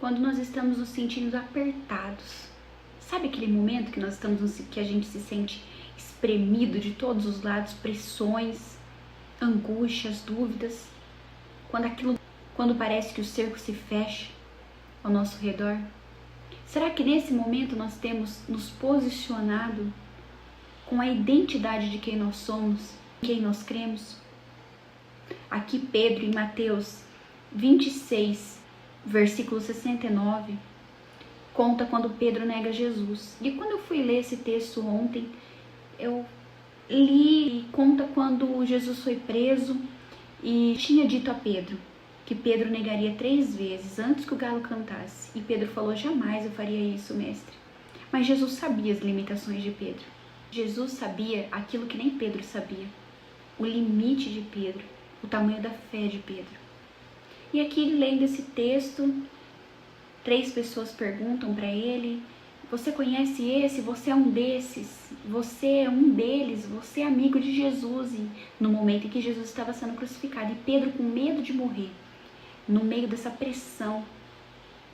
quando nós estamos nos sentindo apertados. Sabe aquele momento que a gente se sente espremido de todos os lados, pressões, angústias, dúvidas, quando parece que o cerco se fecha ao nosso redor? Será que nesse momento nós temos nos posicionado com a identidade de quem nós somos, quem nós cremos? Aqui Pedro, em Mateus 26, versículo 69, conta quando Pedro nega Jesus. E quando eu fui ler esse texto ontem, eu li e conta quando Jesus foi preso e tinha dito a Pedro que Pedro negaria 3 vezes antes que o galo cantasse. E Pedro falou: jamais eu faria isso, mestre. Mas Jesus sabia as limitações de Pedro. Jesus sabia aquilo que nem Pedro sabia. O limite de Pedro, o tamanho da fé de Pedro. E aqui, lendo esse texto, 3 pessoas perguntam para ele: você conhece esse? Você é um desses? Você é um deles? Você é amigo de Jesus? E no momento em que Jesus estava sendo crucificado, e Pedro, com medo de morrer, no meio dessa pressão,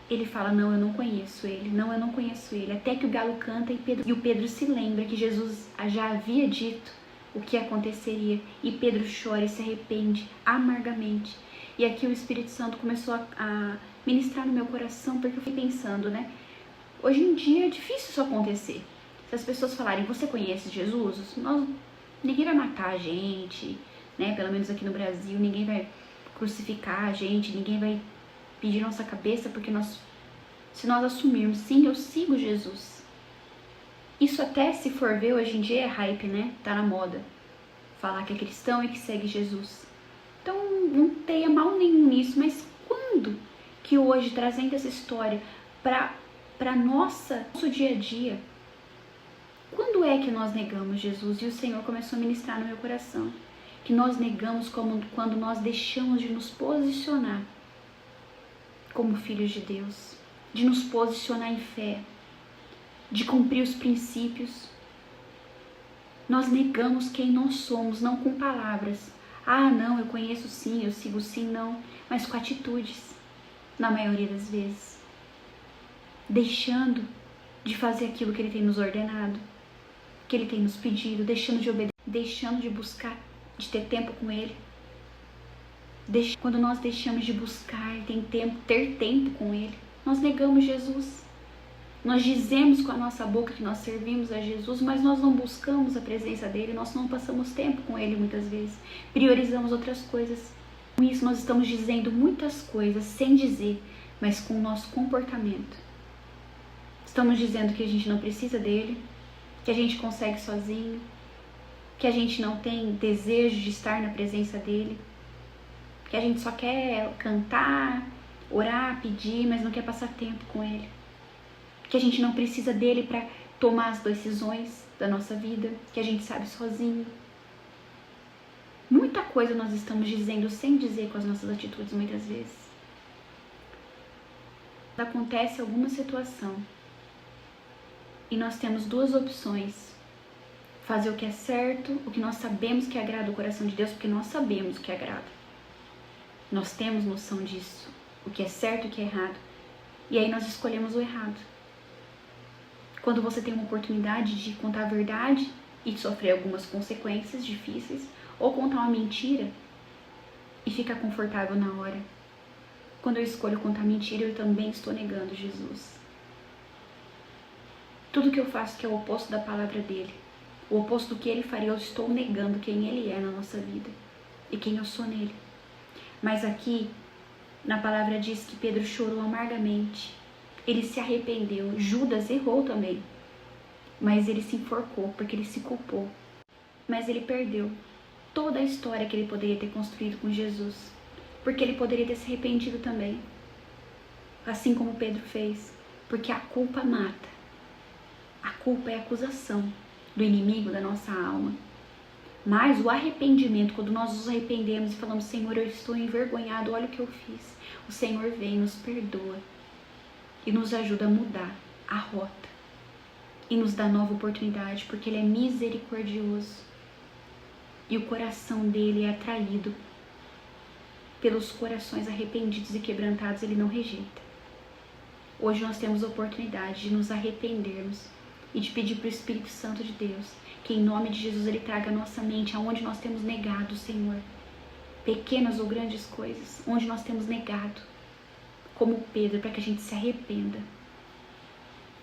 ele fala: não, eu não conheço ele, não, eu não conheço ele. Até que o galo canta e o Pedro se lembra que Jesus já havia dito o que aconteceria. E Pedro chora e se arrepende amargamente. E aqui o Espírito Santo começou a ministrar no meu coração, porque eu fui pensando, né? Hoje em dia é difícil isso acontecer. Se as pessoas falarem: você conhece Jesus? Ninguém vai matar a gente, né? Pelo menos aqui no Brasil, ninguém vai crucificar a gente, ninguém vai pedir nossa cabeça, porque se nós assumirmos: sim, eu sigo Jesus. Isso até, se for ver, hoje em dia é hype, né? Tá na moda falar que é cristão e que segue Jesus. Então não tenha mal nenhum nisso, mas quando que hoje, trazendo essa história para nosso dia a dia, quando é que nós negamos Jesus? E o Senhor começou a ministrar no meu coração que nós negamos quando nós deixamos de nos posicionar como filhos de Deus, de nos posicionar em fé, de cumprir os princípios. Nós negamos quem nós somos, não com palavras. Ah, não, eu conheço sim, eu sigo sim, não. Mas com atitudes, na maioria das vezes. Deixando de fazer aquilo que Ele tem nos ordenado, que Ele tem nos pedido, deixando de obedecer, deixando de buscar, de ter tempo com Ele. Quando nós deixamos de buscar, ter tempo com Ele, nós negamos Jesus. Nós dizemos com a nossa boca que nós servimos a Jesus, mas nós não buscamos a presença dEle, nós não passamos tempo com Ele muitas vezes. Priorizamos outras coisas. Com isso nós estamos dizendo muitas coisas sem dizer, mas com o nosso comportamento. Estamos dizendo que a gente não precisa dEle, que a gente consegue sozinho, que a gente não tem desejo de estar na presença dEle, que a gente só quer cantar, orar, pedir, mas não quer passar tempo com Ele. Que a gente não precisa dele para tomar as decisões da nossa vida, que a gente sabe sozinho. Muita coisa nós estamos dizendo sem dizer com as nossas atitudes muitas vezes. Acontece alguma situação e nós temos 2 opções: fazer o que é certo, o que nós sabemos que agrada o coração de Deus, porque nós sabemos o que agrada. Nós temos noção disso, o que é certo e o que é errado. E aí nós escolhemos o errado. Quando você tem uma oportunidade de contar a verdade e sofrer algumas consequências difíceis, ou contar uma mentira e ficar confortável na hora. Quando eu escolho contar mentira, eu também estou negando Jesus. Tudo que eu faço que é o oposto da palavra dele, o oposto do que ele faria, eu estou negando quem ele é na nossa vida e quem eu sou nele. Mas aqui, na palavra diz que Pedro chorou amargamente. Ele se arrependeu. Judas errou também, mas ele se enforcou porque ele se culpou. Mas ele perdeu toda a história que ele poderia ter construído com Jesus, porque ele poderia ter se arrependido também, assim como Pedro fez, porque a culpa mata. A culpa é a acusação do inimigo da nossa alma. Mas o arrependimento, quando nós nos arrependemos e falamos: Senhor, eu estou envergonhado, olha o que eu fiz, o Senhor vem, nos perdoa e nos ajuda a mudar a rota e nos dá nova oportunidade, porque Ele é misericordioso e o coração dele é atraído pelos corações arrependidos e quebrantados. Ele não rejeita. Hoje nós temos a oportunidade de nos arrependermos e de pedir para o Espírito Santo de Deus que em nome de Jesus Ele traga a nossa mente aonde nós temos negado o Senhor. Pequenas ou grandes coisas, onde nós temos negado, como Pedro, para que a gente se arrependa.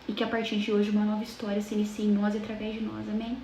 E que a partir de hoje uma nova história se inicie em nós e através de nós, amém?